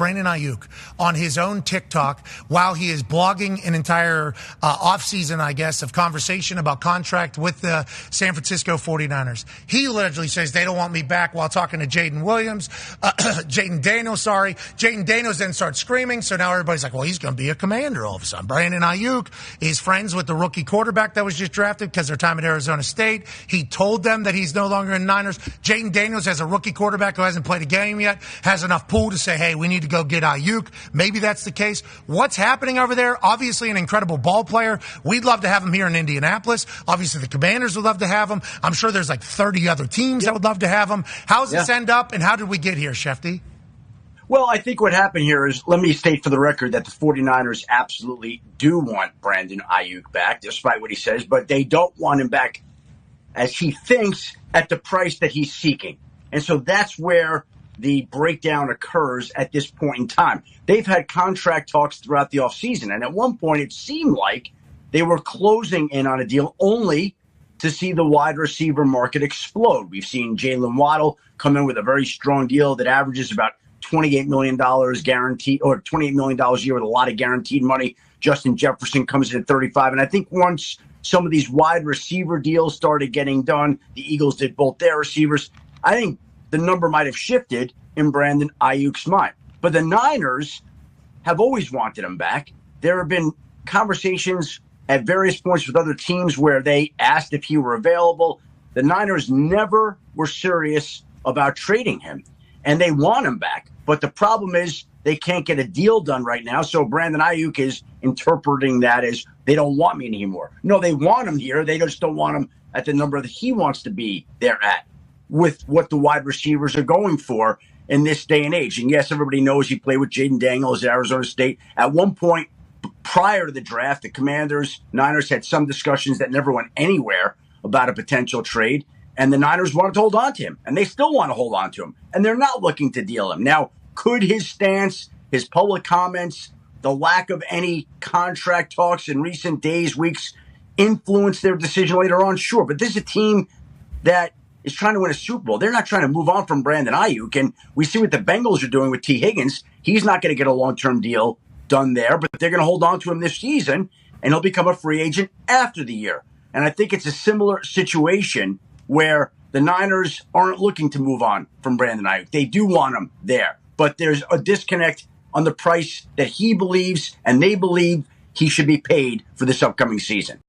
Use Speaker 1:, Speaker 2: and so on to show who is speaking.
Speaker 1: Brandon Aiyuk on his own TikTok while he is blogging an entire offseason, I guess, of conversation about contract with the San Francisco 49ers. He literally says they don't want me back while talking to Jaden Daniels then starts screaming, so now everybody's like, well, he's going to be a Commander all of a sudden. Brandon Aiyuk is friends with the rookie quarterback that was just drafted because their time at Arizona State. He told them that he's no longer in Niners. Jaden Daniels has a rookie quarterback who hasn't played a game yet, has enough pull to say, hey, we need to go get Aiyuk. Maybe that's the case. What's happening over there? Obviously an incredible ball player. We'd love to have him here in Indianapolis. Obviously the Commanders would love to have him. I'm sure there's like 30 other teams that would love to have him. How's this end up, and how did we get here, Shefty?
Speaker 2: Well, I think what happened here is, let me state for the record that the 49ers absolutely do want Brandon Aiyuk back, despite what he says, but they don't want him back, as he thinks, at the price that he's seeking. And so that's where the breakdown occurs at this point in time. They've had contract talks throughout the offseason, and at one point it seemed like they were closing in on a deal only to see the wide receiver market explode. We've seen Jalen Waddle come in with a very strong deal that averages about $28 million guaranteed, or $28 million a year with a lot of guaranteed money. Justin Jefferson comes in at 35. And I think once some of these wide receiver deals started getting done, the Eagles did both their receivers, I think the number might have shifted in Brandon Aiyuk's mind. But the Niners have always wanted him back. There have been conversations at various points with other teams where they asked if he were available. The Niners never were serious about trading him, and they want him back. But the problem is they can't get a deal done right now. So Brandon Aiyuk is interpreting that as they don't want me anymore. No, they want him here. They just don't want him at the number that he wants to be there at, with what the wide receivers are going for in this day and age. And yes, everybody knows he played with Jaden Daniels at Arizona State. At one point prior to the draft, the Commanders, Niners had some discussions that never went anywhere about a potential trade. And the Niners wanted to hold on to him, and they still want to hold on to him. And they're not looking to deal him. Now, could his stance, his public comments, the lack of any contract talks in recent days, weeks, influence their decision later on? Sure. But this is a team that is trying to win a Super Bowl. They're not trying to move on from Brandon Aiyuk. And we see what the Bengals are doing with T. Higgins. He's not going to get a long-term deal done there, but they're going to hold on to him this season, and he'll become a free agent after the year. And I think it's a similar situation where the Niners aren't looking to move on from Brandon Aiyuk. They do want him there, but there's a disconnect on the price that he believes and they believe he should be paid for this upcoming season.